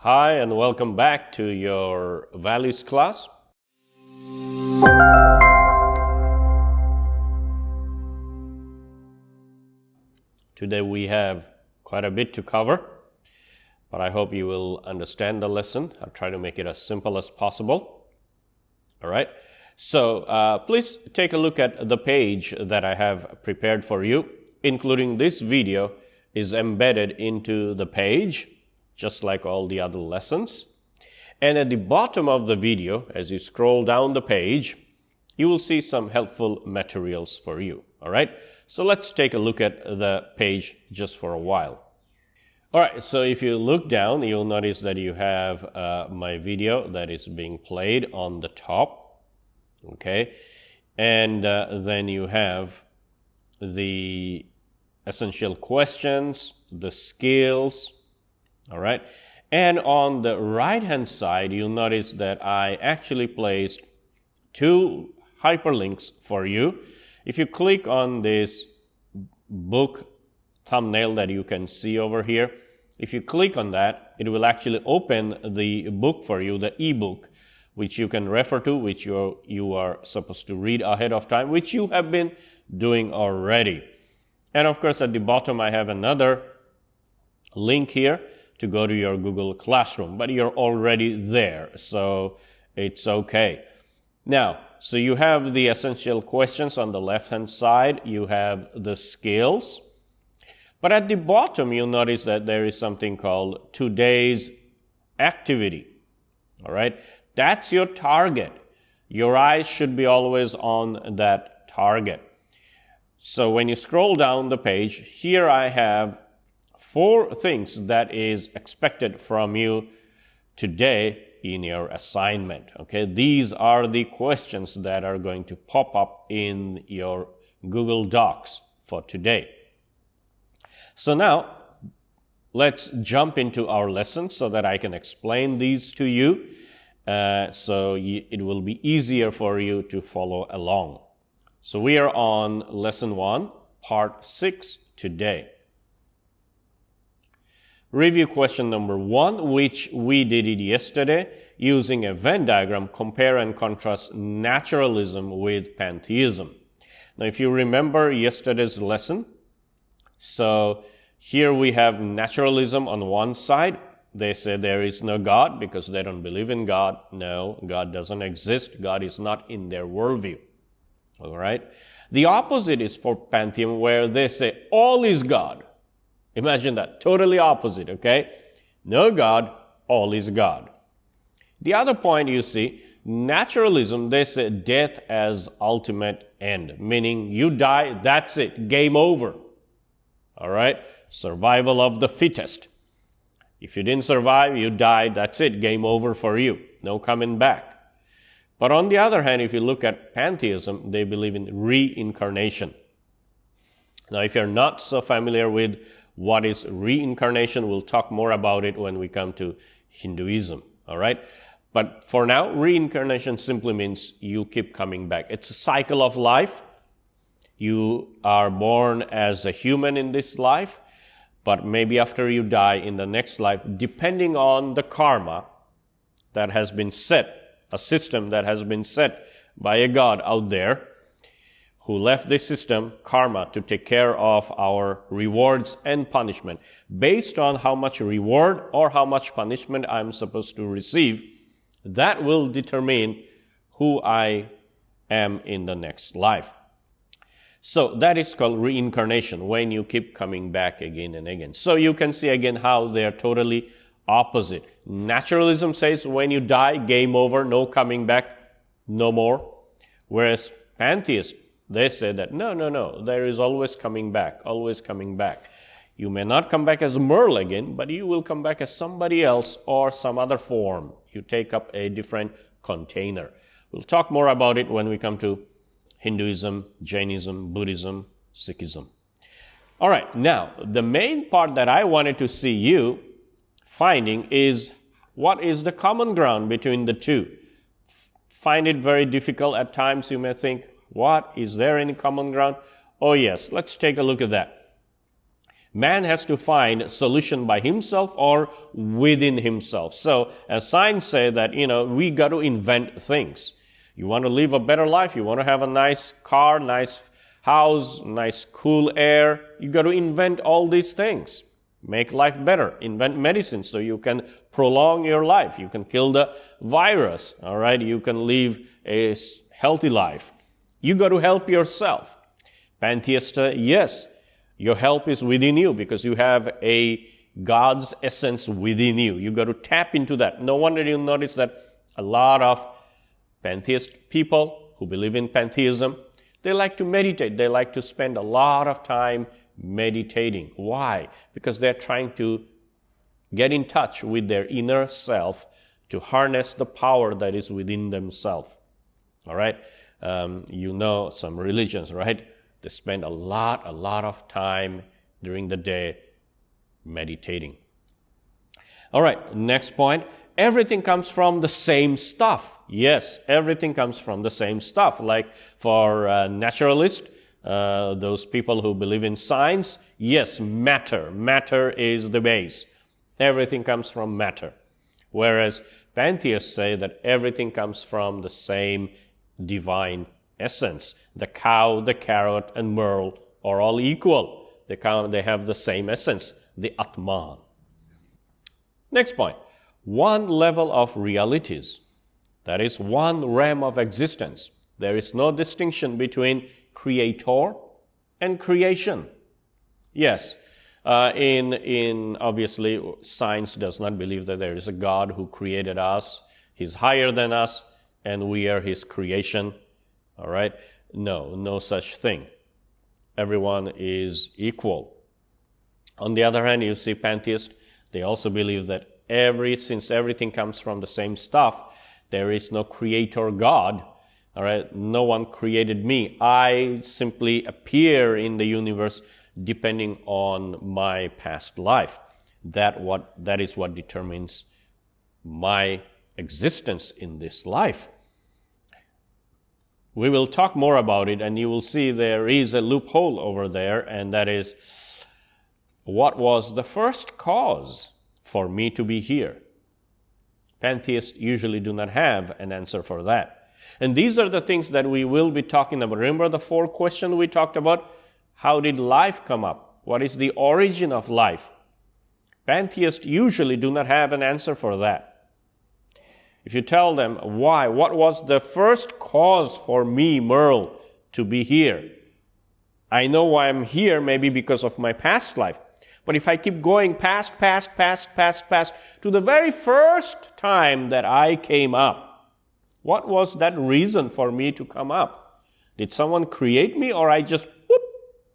Hi, and welcome back to your values class. Today we have quite a bit to cover, but I hope you will understand the lesson. I'll try to make it as simple as possible. All right. So please take a look at the page that I have prepared for you, including this video is embedded into the page, just like all the other lessons. And at the bottom of the video, as you scroll down the page, you will see some helpful materials for you. All right. So let's take a look at the page just for a while. All right. So if you look down, you'll notice that you have my video that is being played on the top. Okay. And then you have the essential questions, the skills. All right. And on the right-hand side, you'll notice that I actually placed two hyperlinks for you. If you click on this book thumbnail that you can see over here, if you click on that, it will actually open the book for you, the ebook, which you can refer to, which you are supposed to read ahead of time, which you have been doing already. And of course, at the bottom, I have another link here to go to your Google Classroom, but you're already there, so it's okay. Now, so you have the essential questions on the left-hand side, you have the skills, but at the bottom, you'll notice that there is something called today's activity, all right? That's your target. Your eyes should be always on that target. So when you scroll down the page, here I have 4 things that is expected from you today in your assignment. Okay, these are the questions that are going to pop up in your Google Docs for today. So now, let's jump into our lesson so that I can explain these to you. So it will be easier for you to follow along. So we are on lesson 1, part 6 today. Review question number 1, which we did it yesterday, using a Venn diagram, compare and contrast naturalism with pantheism. Now, if you remember yesterday's lesson, so here we have naturalism on one side. They say there is no God because they don't believe in God. No, God doesn't exist. God is not in their worldview. All right. The opposite is for pantheism, where they say all is God. Imagine that. Totally opposite, okay? No God, all is God. The other point you see, naturalism, they say death as ultimate end, meaning you die, that's it, game over. All right? Survival of the fittest. If you didn't survive, you died, that's it, game over for you. No coming back. But on the other hand, if you look at pantheism, they believe in reincarnation. Now, if you're not so familiar with what is reincarnation, we'll talk more about it when we come to Hinduism, all right? But for now, reincarnation simply means you keep coming back. It's a cycle of life. You are born as a human in this life, but maybe after you die in the next life, depending on the karma that has been set, a system that has been set by a God out there, who left this system, karma, to take care of our rewards and punishment. Based on how much reward or how much punishment I'm supposed to receive, that will determine who I am in the next life. So that is called reincarnation, when you keep coming back again and again. So you can see again how they are totally opposite. Naturalism says when you die, game over, no coming back, no more. Whereas pantheists, they say that, no, there is always coming back, always coming back. You may not come back as Merle again, but you will come back as somebody else or some other form. You take up a different container. We'll talk more about it when we come to Hinduism, Jainism, Buddhism, Sikhism. All right, now, the main part that I wanted to see you finding is what is the common ground between the two. Find it very difficult at times. You may think, what? Is there any common ground? Oh yes, let's take a look at that. Man has to find a solution by himself or within himself. So, as science say that, we got to invent things. You want to live a better life, you want to have a nice car, nice house, nice cool air, you got to invent all these things. Make life better. Invent medicine so you can prolong your life. You can kill the virus, all right? You can live a healthy life. You got to help yourself. Pantheist, yes, your help is within you because you have a God's essence within you. You got to tap into that. No wonder you notice that a lot of pantheist people who believe in pantheism, they like to meditate. They like to spend a lot of time meditating. Why? Because they're trying to get in touch with their inner self to harness the power that is within themselves. All right? Some religions, right? They spend a lot of time during the day meditating. All right, next point. Everything comes from the same stuff. Yes, everything comes from the same stuff. Like for naturalists, those people who believe in science, yes, matter. Matter is the base. Everything comes from matter. Whereas pantheists say that everything comes from the same divine essence. The cow, the carrot, and Merle are all equal. They have the same essence, the Atman. Next point. One level of realities. That is one realm of existence. There is no distinction between creator and creation. Yes, in obviously science does not believe that there is a God who created us. He's higher than us and we are his creation. All right? No such thing. Everyone is equal. On the other hand, you see pantheists, they also believe that since everything comes from the same stuff, there is no creator God. All right? No one created me. I simply appear in the universe depending on my past life. That is what determines my existence in this life. We will talk more about it, and you will see there is a loophole over there, and that is, what was the first cause for me to be here? Pantheists usually do not have an answer for that. And these are the things that we will be talking about. Remember the 4 questions we talked about? How did life come up? What is the origin of life? Pantheists usually do not have an answer for that. If you tell them why, what was the first cause for me, Merle, to be here? I know why I'm here, maybe because of my past life. But if I keep going past to the very first time that I came up, what was that reason for me to come up? Did someone create me or I just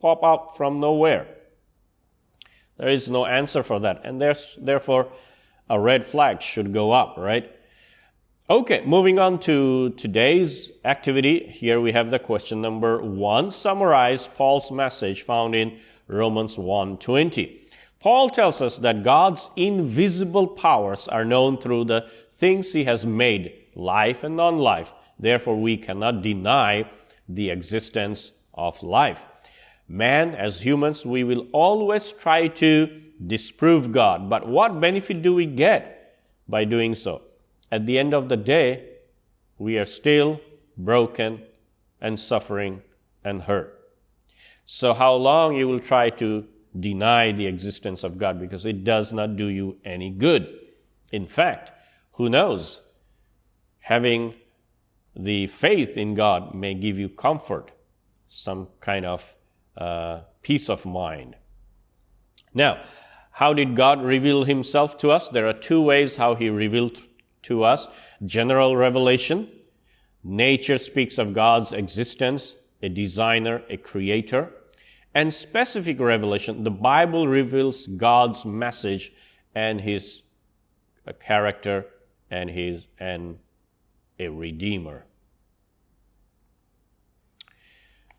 pop out from nowhere? There is no answer for that. And therefore, a red flag should go up, right? Okay, moving on to today's activity. Here we have the question number 1. Summarize Paul's message found in Romans 1:20. Paul tells us that God's invisible powers are known through the things he has made, life and non-life. Therefore, we cannot deny the existence of life. Man, as humans, we will always try to disprove God. But what benefit do we get by doing so? At the end of the day, we are still broken and suffering and hurt. So how long you will try to deny the existence of God, because it does not do you any good. In fact, who knows? Having the faith in God may give you comfort, some kind of peace of mind. Now, how did God reveal himself to us? There are 2 ways how he revealed to us. General revelation. Nature speaks of God's existence, a designer, a creator. And specific revelation. The Bible reveals God's message and his character and a redeemer.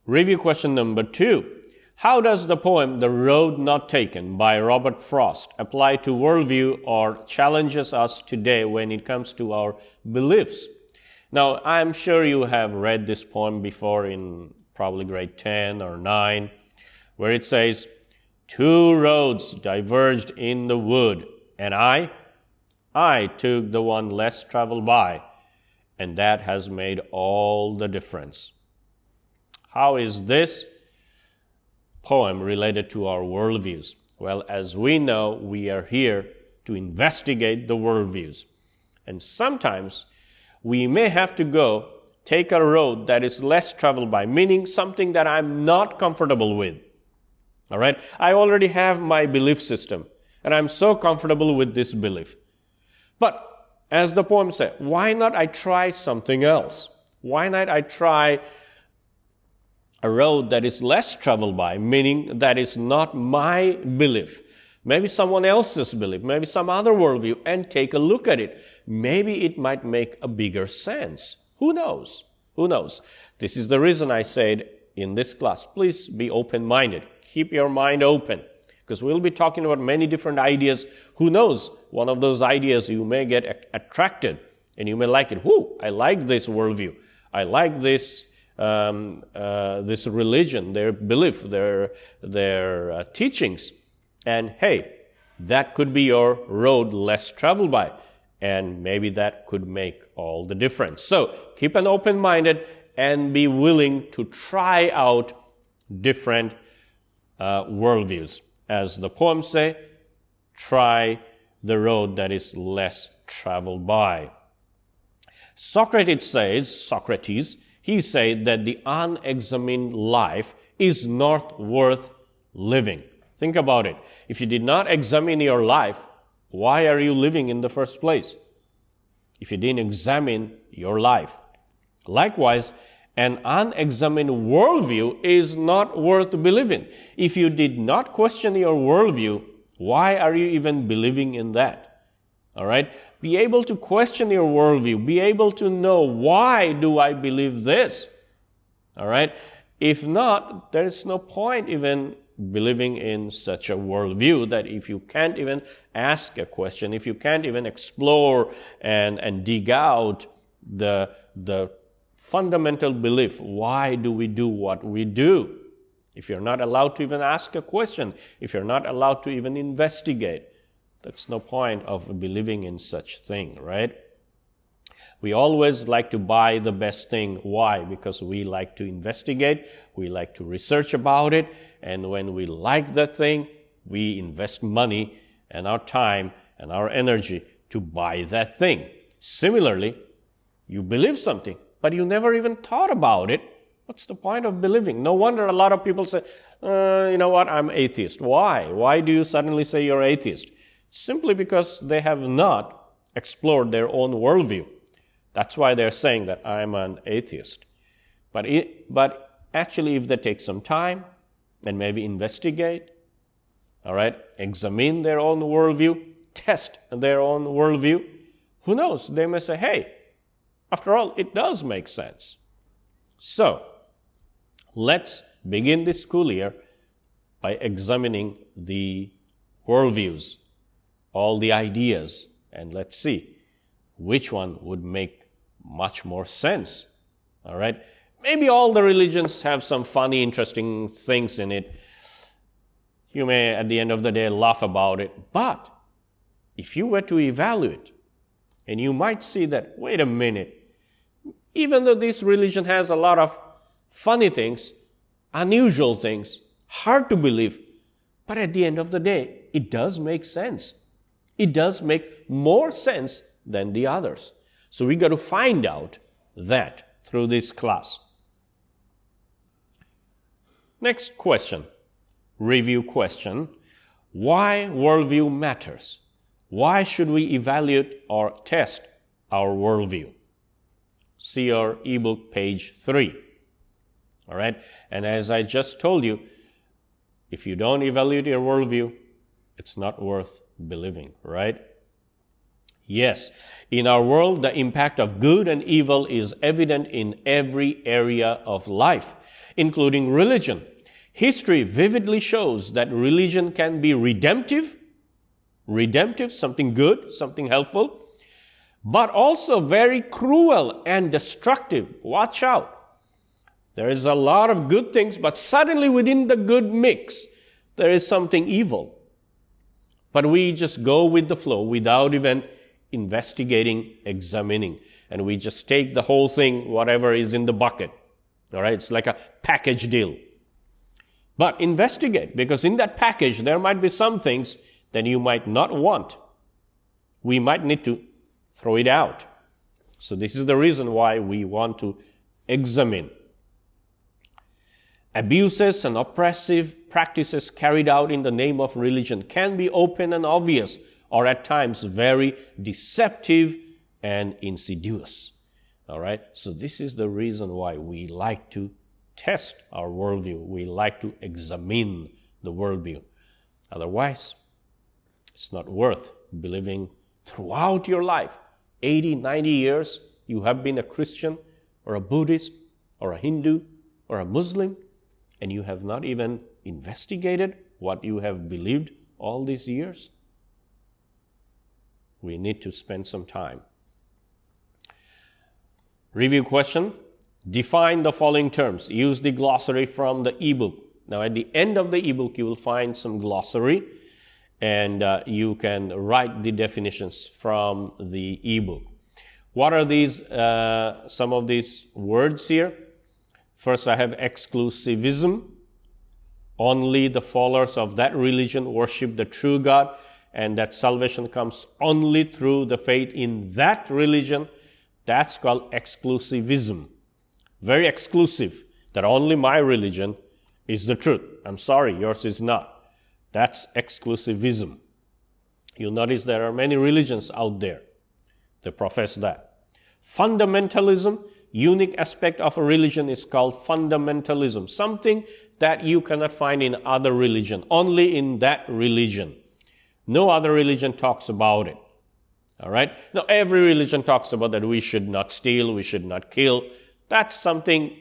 Review question number 2. How does the poem The Road Not Taken by Robert Frost apply to worldview or challenges us today when it comes to our beliefs? Now, I'm sure you have read this poem before in probably grade 10 or 9, where it says, Two roads diverged in the wood, and I took the one less traveled by, and that has made all the difference. How is this poem related to our worldviews? Well, as we know, we are here to investigate the worldviews. And sometimes we may have to take a road that is less traveled by, meaning something that I'm not comfortable with. All right? I already have my belief system, and I'm so comfortable with this belief. But as the poem said, why not I try something else? Why not I try a road that is less traveled by, meaning that is not my belief, maybe someone else's belief, maybe some other worldview, and take a look at it. Maybe it might make a bigger sense. Who knows? Who knows? This is the reason I said in this class, please be open-minded. Keep your mind open, because we'll be talking about many different ideas. Who knows? One of those ideas you may get attracted, and you may like it. I like this worldview. I like this this religion, their belief, their teachings. And hey, that could be your road less traveled by. And maybe that could make all the difference. So keep an open-minded and be willing to try out different worldviews. As the poem say, try the road that is less traveled by. Socrates, he said that the unexamined life is not worth living. Think about it. If you did not examine your life, why are you living in the first place? If you didn't examine your life. Likewise, an unexamined worldview is not worth believing. If you did not question your worldview, why are you even believing in that? All right? Be able to question your worldview. Be able to know, why do I believe this? All right? If not, there is no point even believing in such a worldview, that if you can't even ask a question, if you can't even explore and dig out the fundamental belief, why do we do what we do? If you're not allowed to even ask a question, if you're not allowed to even investigate, that's no point of believing in such thing, right? We always like to buy the best thing. Why? Because we like to investigate, we like to research about it, and when we like that thing, we invest money and our time and our energy to buy that thing. Similarly, you believe something, but you never even thought about it. What's the point of believing? No wonder a lot of people say, you know what, I'm atheist. Why? Why do you suddenly say you're atheist? Simply because they have not explored their own worldview. That's why they're saying that I'm an atheist. But actually, if they take some time and maybe investigate, all right, examine their own worldview, test their own worldview, who knows? They may say, hey, after all, it does make sense. So, let's begin this school year by examining the worldviews, all the ideas, and let's see which one would make much more sense. All right? Maybe all the religions have some funny, interesting things in it. You may, at the end of the day, laugh about it. But if you were to evaluate, and you might see that, wait a minute, even though this religion has a lot of funny things, unusual things, hard to believe, but at the end of the day, it does make sense. It does make more sense than the others. So we got to find out that through this class. Next question, review question. Why worldview matters? Why should we evaluate or test our worldview? See your ebook, page 3. All right? And as I just told you, if you don't evaluate your worldview, it's not worth believing, right? Yes, in our world, the impact of good and evil is evident in every area of life, including religion. History vividly shows that religion can be redemptive, something good, something helpful, but also very cruel and destructive. Watch out. There is a lot of good things, but suddenly within the good mix, there is something evil. But we just go with the flow without even investigating, examining. And we just take the whole thing, whatever is in the bucket. All right, it's like a package deal. But investigate, because in that package, there might be some things that you might not want. We might need to throw it out. So this is the reason why we want to examine. Abuses and oppressive practices carried out in the name of religion can be open and obvious, or at times very deceptive and insidious. All right? So this is the reason why we like to test our worldview. We like to examine the worldview. Otherwise, it's not worth believing throughout your life. 80, 90 years, you have been a Christian or a Buddhist or a Hindu or a Muslim, and you have not even investigated what you have believed all these years. We need to spend some time. Review question. Define the following terms. Use the glossary from the ebook. Now, at the end of the ebook, you will find some glossary, and you can write the definitions from the ebook. What are these? Some of these words here. First, I have exclusivism. Only the followers of that religion worship the true God, and that salvation comes only through the faith in that religion. That's called exclusivism. Very exclusive, that only my religion is the truth. I'm sorry, yours is not. That's exclusivism. You'll notice there are many religions out there that profess that. Fundamentalism, unique aspect of a religion is called fundamentalism. Something that you cannot find in other religion, only in that religion. No other religion talks about it. All right? Now, every religion talks about that we should not steal, we should not kill. That's something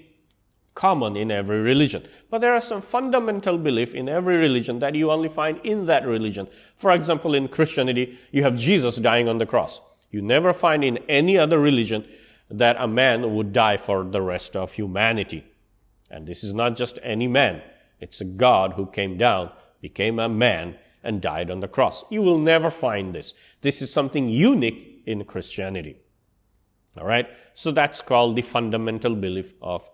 common in every religion. But there are some fundamental beliefs in every religion that you only find in that religion. For example, in Christianity, you have Jesus dying on the cross. You never find in any other religion that a man would die for the rest of humanity. And this is not just any man. It's a God who came down, became a man, and died on the cross. You will never find this. This is something unique in Christianity. All right? So that's called the fundamental belief of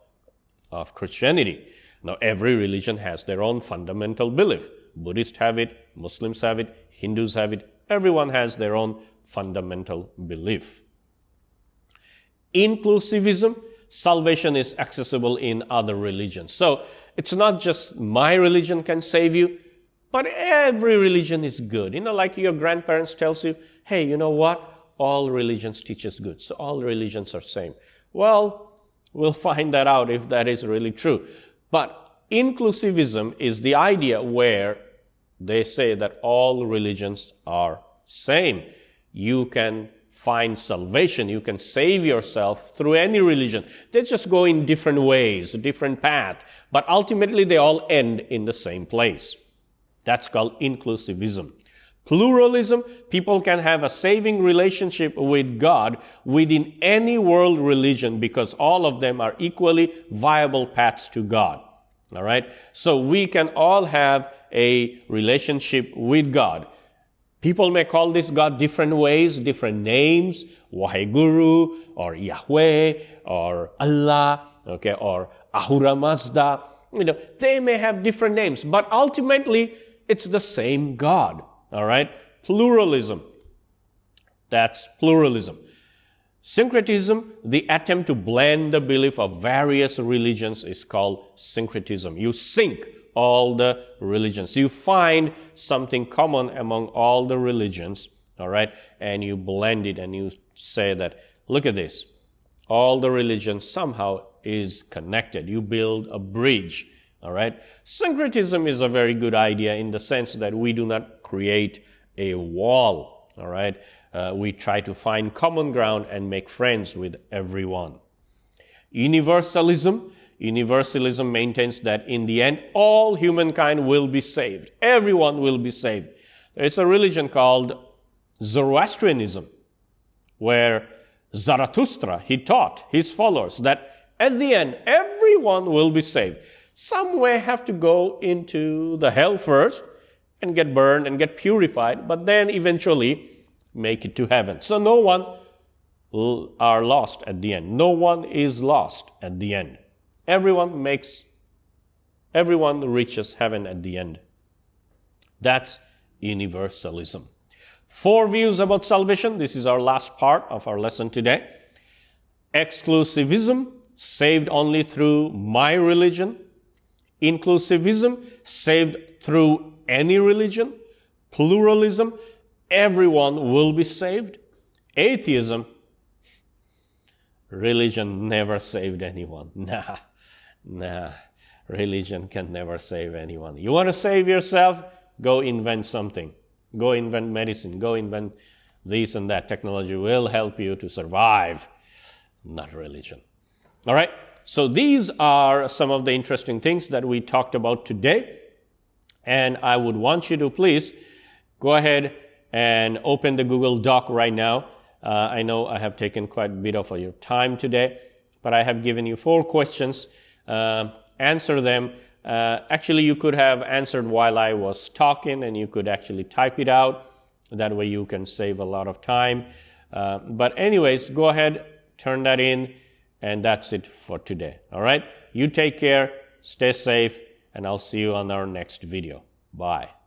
Christianity. Now, every religion has their own fundamental belief. Buddhists have it, Muslims have it, Hindus have it. Everyone has their own fundamental belief. Inclusivism, salvation is accessible in other religions. So it's not just my religion can save you, but every religion is good. Like your grandparents tells you, hey, you know what? All religions teach us good. So all religions are same. Well, we'll find that out if that is really true. But inclusivism is the idea where they say that all religions are same. You can find salvation. You can save yourself through any religion. They just go in different ways, different path. But ultimately, they all end in the same place. That's called inclusivism. Pluralism, people can have a saving relationship with God within any world religion because all of them are equally viable paths to God. All right? So we can all have a relationship with God. People may call this God different ways, different names, Waheguru, or Yahweh, or Allah, okay, or Ahura Mazda. They may have different names, but ultimately, it's the same God. All right? Pluralism. That's pluralism. Syncretism, the attempt to blend the belief of various religions, is called syncretism. You sync all the religions. You find something common among all the religions, all right? And you blend it and you say that, look at this. All the religions somehow is connected. You build a bridge. All right. Syncretism is a very good idea in the sense that we do not create a wall. All right. We try to find common ground and make friends with everyone. Universalism. Universalism maintains that in the end, all humankind will be saved. Everyone will be saved. It's a religion called Zoroastrianism, where Zarathustra, he taught his followers that at the end, everyone will be saved. some way have to go into the hell first and get burned and get purified, but then eventually make it to heaven. So no one are lost at the end. No one is lost at the end. Everyone reaches heaven at the end. That's universalism. 4 views about salvation. This is our last part of our lesson today. Exclusivism, saved only through my religion. Inclusivism, saved through any religion. Pluralism, everyone will be saved. Atheism, religion never saved anyone. Nah. Religion can never save anyone. You want to save yourself? Go invent something. Go invent medicine. Go invent this and that. Technology will help you to survive, not religion. All right? So these are some of the interesting things that we talked about today. And I would want you to please go ahead and open the Google Doc right now. I know I have taken quite a bit of your time today, but I have given you 4 questions. Answer them. Actually, you could have answered while I was talking, and you could actually type it out. That way you can save a lot of time. But anyways, go ahead, turn that in, and that's it for today. All right? You take care, stay safe, and I'll see you on our next video. Bye.